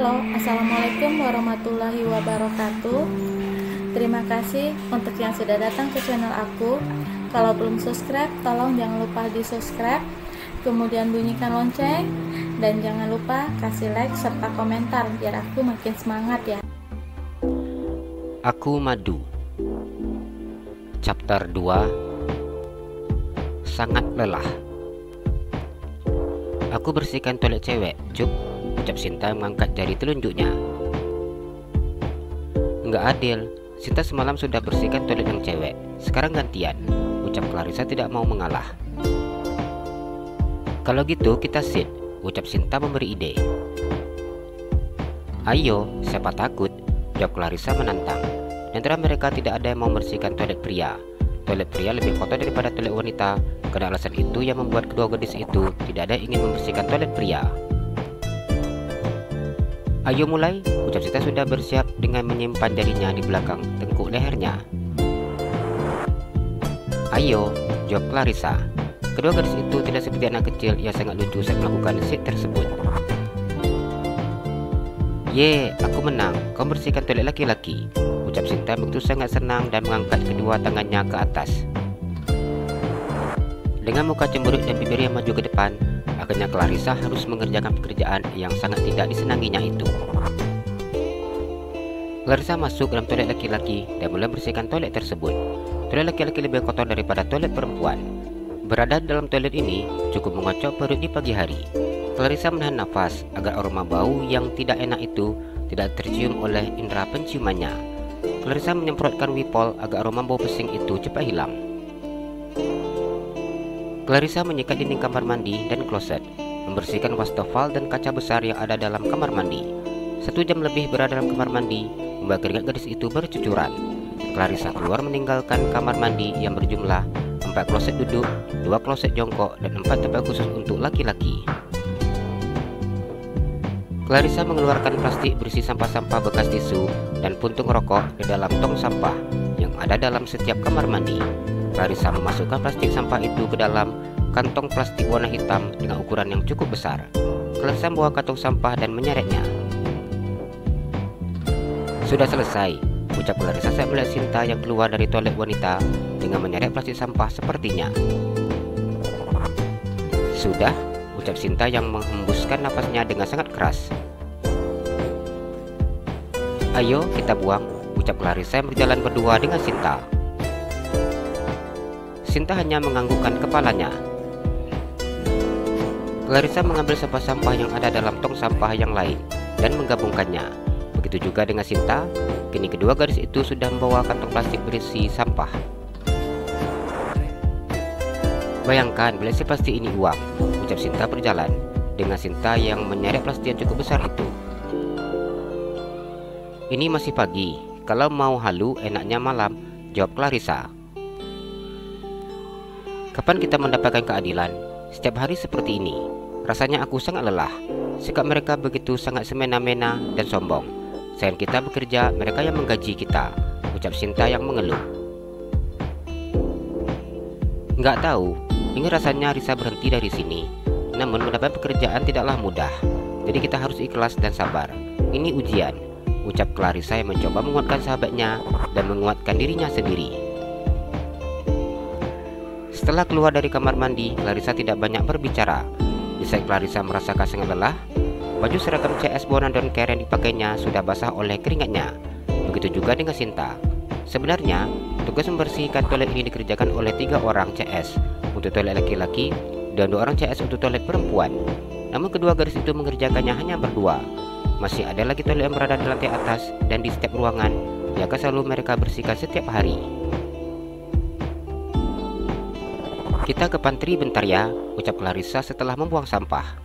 Halo, Assalamualaikum warahmatullahi wabarakatuh. Terima kasih untuk yang sudah datang ke channel aku. Kalau belum subscribe, tolong jangan lupa di subscribe, kemudian bunyikan lonceng, dan jangan lupa kasih like serta komentar biar aku makin semangat ya. Aku Madu. Chapter 2. Sangat lelah. Aku bersihkan toilet cewek, Cuk, ucap Sinta mengangkat jari telunjuknya. Enggak adil, Sinta semalam sudah bersihkan toilet yang cewek, sekarang gantian, ucap Clarissa tidak mau mengalah. Kalau gitu kita sit, ucap Sinta memberi ide. Ayo, siapa takut, jawab Clarissa menantang. Di antara mereka tidak ada yang mau membersihkan toilet pria. Toilet pria lebih kotor daripada toilet wanita. Karena alasan itu yang membuat kedua gadis itu tidak ada yang ingin membersihkan toilet pria. Ayo mulai, ucap Sinta sudah bersiap dengan menyimpan jarinya di belakang tengkuk lehernya. Ayo, jawab Clarissa. Kedua gadis itu tidak seperti anak kecil yang sangat lucu saat melakukan sit tersebut. Ye, aku menang, kau bersihkan toilet laki-laki, ucap Sinta begitu sangat senang dan mengangkat kedua tangannya ke atas. Dengan muka cemberut dan bibir yang maju ke depan, akhirnya Clarissa harus mengerjakan pekerjaan yang sangat tidak disenanginya itu. Clarissa masuk dalam toilet laki-laki dan mulai bersihkan toilet tersebut. Toilet laki-laki lebih kotor daripada toilet perempuan. Berada dalam toilet ini cukup mengocok perut di pagi hari. Clarissa menahan nafas agar aroma bau yang tidak enak itu tidak tercium oleh indera penciumannya. Clarissa menyemprotkan wipol agar aroma bau pesing itu cepat hilang. Clarissa menyikat dinding kamar mandi dan kloset, membersihkan wastafel dan kaca besar yang ada dalam kamar mandi. 1 jam lebih berada dalam kamar mandi, membuat keringat gadis itu bercucuran. Clarissa keluar meninggalkan kamar mandi yang berjumlah 4 kloset duduk, 2 kloset jongkok, dan 4 tempat khusus untuk laki-laki. Clarissa mengeluarkan plastik berisi sampah-sampah bekas tisu dan puntung rokok di dalam tong sampah yang ada dalam setiap kamar mandi. Clarissa memasukkan plastik sampah itu ke dalam kantong plastik warna hitam dengan ukuran yang cukup besar. Clarissa membawa kantong sampah dan menyeretnya. Sudah selesai, ucap Clarissa saat melihat Sinta yang keluar dari toilet wanita dengan menyeret plastik sampah sepertinya. Sudah, ucap Sinta yang menghembuskan napasnya dengan sangat keras. Ayo kita buang, ucap Clarissa yang berjalan berdua dengan Sinta. Sinta hanya menganggukkan kepalanya. Clarissa mengambil sampah-sampah yang ada dalam tong sampah yang lain dan menggabungkannya. Begitu juga dengan Sinta. Kini kedua gadis itu sudah membawa kantong plastik berisi sampah. Bayangkan bila si plastik ini uang, ucap Sinta berjalan dengan Sinta yang menyeret plastik yang cukup besar itu. Ini masih pagi, kalau mau halu enaknya malam, jawab Clarissa. Kapan kita mendapatkan keadilan? Setiap hari seperti ini. Rasanya aku sangat lelah. Sikap mereka begitu sangat semena-mena dan sombong. Selain kita bekerja, mereka yang menggaji kita, ucap Sinta yang mengeluh. Nggak tahu, ini rasanya Risa berhenti dari sini. Namun mendapat pekerjaan tidaklah mudah. Jadi kita harus ikhlas dan sabar. Ini ujian, ucap Clarissa yang mencoba menguatkan sahabatnya dan menguatkan dirinya sendiri. Setelah keluar dari kamar mandi, Clarissa tidak banyak berbicara. Di saat Clarissa merasakan sangat lelah, baju seragam CS Bona Don't Care yang dipakainya sudah basah oleh keringatnya. Begitu juga dengan Sinta. Sebenarnya, tugas membersihkan toilet ini dikerjakan oleh 3 orang CS untuk toilet laki-laki dan 2 orang CS untuk toilet perempuan. Namun kedua gadis itu mengerjakannya hanya berdua. Masih ada lagi toilet yang berada di lantai atas dan di setiap ruangan yang akan selalu mereka bersihkan setiap hari. Kita ke pantry bentar ya, ucap Clarissa setelah membuang sampah.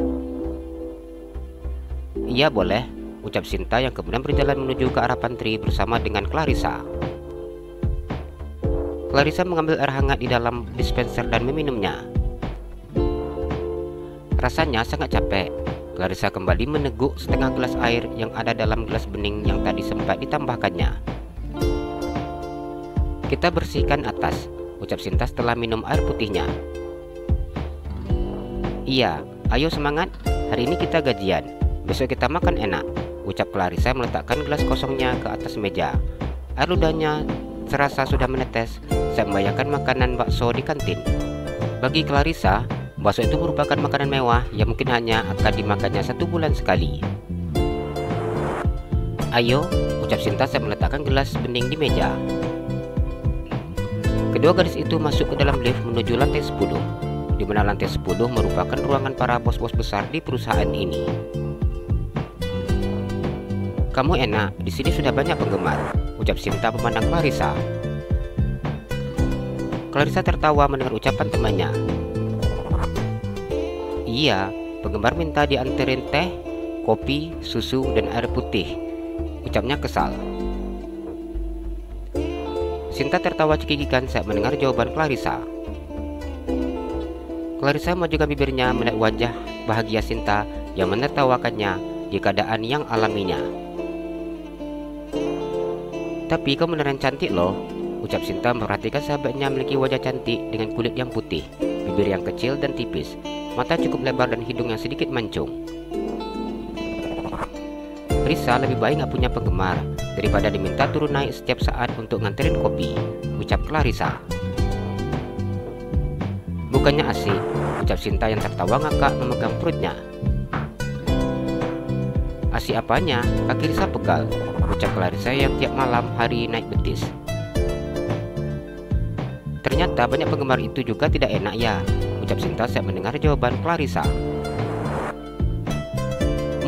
Iya boleh, ucap Sinta yang kemudian berjalan menuju ke arah pantry bersama dengan Clarissa. Clarissa mengambil air hangat di dalam dispenser dan meminumnya. Rasanya sangat capek. Clarissa kembali meneguk setengah gelas air yang ada dalam gelas bening yang tadi sempat ditambahkannya. Kita bersihkan atas, ucap Sinta setelah minum air putihnya. Iya, ayo semangat. Hari ini kita gajian. Besok kita makan enak, ucap Clarissa meletakkan gelas kosongnya ke atas meja. Air ludahnya serasa sudah menetes saat membayangkan makanan bakso di kantin. Bagi Clarissa, bakso itu merupakan makanan mewah yang mungkin hanya akan dimakannya 1 bulan sekali. Ayo, ucap Sinta saat meletakkan gelas bening di meja. Kedua gadis itu masuk ke dalam lift menuju lantai 10, di mana lantai 10 merupakan ruangan para bos-bos besar di perusahaan ini. Kamu enak, di sini sudah banyak penggemar, ucap Sinta memandang Clarissa. Clarissa tertawa mendengar ucapan temannya. Iya, penggemar minta dianterin teh, kopi, susu, dan air putih, ucapnya kesal. Sinta tertawa cekikikan saat mendengar jawaban Clarissa. Clarissa mengajukan bibirnya melihat wajah bahagia Sinta yang menertawakannya di keadaan yang alaminya. Tapi kau beneran cantik loh, ucap Sinta memperhatikan sahabatnya memiliki wajah cantik dengan kulit yang putih, bibir yang kecil dan tipis, mata cukup lebar dan hidung yang sedikit mancung. Risa lebih baik gak punya penggemar daripada diminta turun naik setiap saat untuk nganterin kopi, ucap Clarissa. Bukannya asik, ucap Sinta yang tertawa ngakak memegang perutnya. Asik apanya, kaki Risa pegal, ucap Clarissa yang tiap malam hari naik betis. Ternyata banyak penggemar itu juga tidak enak ya, ucap Sinta saat mendengar jawaban Clarissa.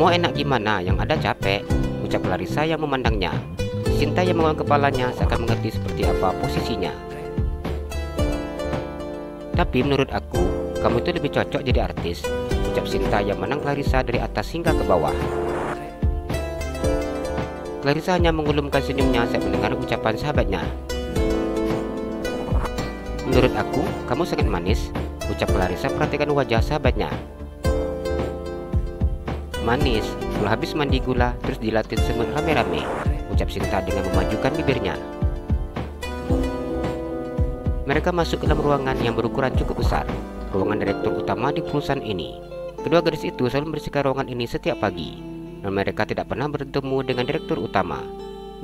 Mau enak gimana, yang ada capek, ucap Clarissa yang memandangnya. Sinta yang mengangkat kepalanya seakan mengerti seperti apa posisinya. Tapi menurut aku, kamu itu lebih cocok jadi artis, ucap Sinta yang menang Clarissa dari atas hingga ke bawah. Clarissa hanya mengulumkan senyumnya saat mendengar ucapan sahabatnya. Menurut aku, kamu sangat manis, ucap Clarissa perhatikan wajah sahabatnya. Manis, kalau habis mandi gula terus dilatin semen rame-rame, ucap Sinta dengan memajukan bibirnya. Mereka masuk ke dalam ruangan yang berukuran cukup besar, ruangan direktur utama di perusahaan ini. Kedua gadis itu selalu membersihkan ruangan ini setiap pagi, dan mereka tidak pernah bertemu dengan direktur utama.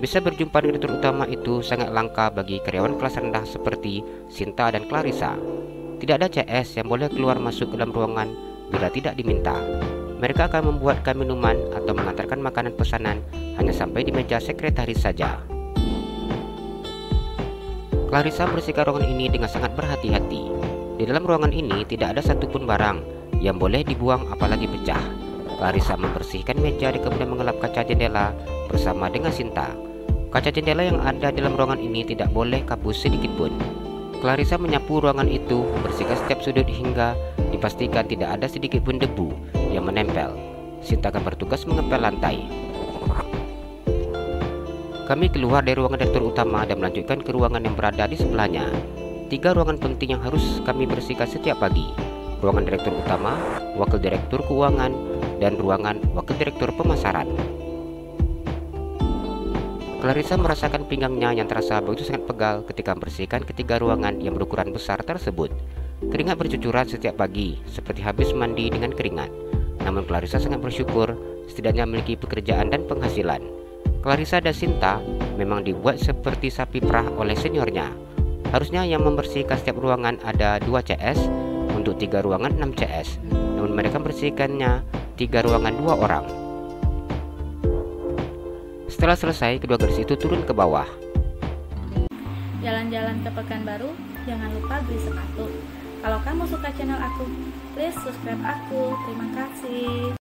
Bisa berjumpa dengan direktur utama itu sangat langka bagi karyawan kelas rendah seperti Sinta dan Clarissa. Tidak ada CS yang boleh keluar masuk ke dalam ruangan bila tidak diminta. Mereka akan membuatkan minuman atau mengantarkan makanan pesanan hanya sampai di meja sekretaris saja. Clarissa membersihkan ruangan ini dengan sangat berhati-hati. Di dalam ruangan ini tidak ada satupun barang yang boleh dibuang apalagi pecah. Clarissa membersihkan meja dan kemudian mengelap kaca jendela bersama dengan Sinta. Kaca jendela yang ada di dalam ruangan ini tidak boleh kapus sedikit pun. Clarissa menyapu ruangan itu, membersihkan setiap sudut hingga dipastikan tidak ada sedikit pun debu yang menempel. Sinta akan bertugas mengepel lantai. Kami keluar dari ruangan direktur utama dan melanjutkan ke ruangan yang berada di sebelahnya. 3 ruangan penting yang harus kami bersihkan setiap pagi. Ruangan direktur utama, wakil direktur keuangan, dan ruangan wakil direktur pemasaran. Clarissa merasakan pinggangnya yang terasa begitu sangat pegal ketika membersihkan ketiga ruangan yang berukuran besar tersebut. Keringat bercucuran setiap pagi, seperti habis mandi dengan keringat. Namun Clarissa sangat bersyukur setidaknya memiliki pekerjaan dan penghasilan. Clarissa dan Sinta memang dibuat seperti sapi perah oleh seniornya. Harusnya yang membersihkan setiap ruangan ada 2 CS, untuk 3 ruangan 6 CS. Namun mereka membersihkannya 3 ruangan 2 orang. Setelah selesai, kedua gadis itu turun ke bawah. Jalan-jalan ke Pekanbaru, jangan lupa beli sepatu. Kalau kamu suka channel aku, please subscribe aku. Terima kasih.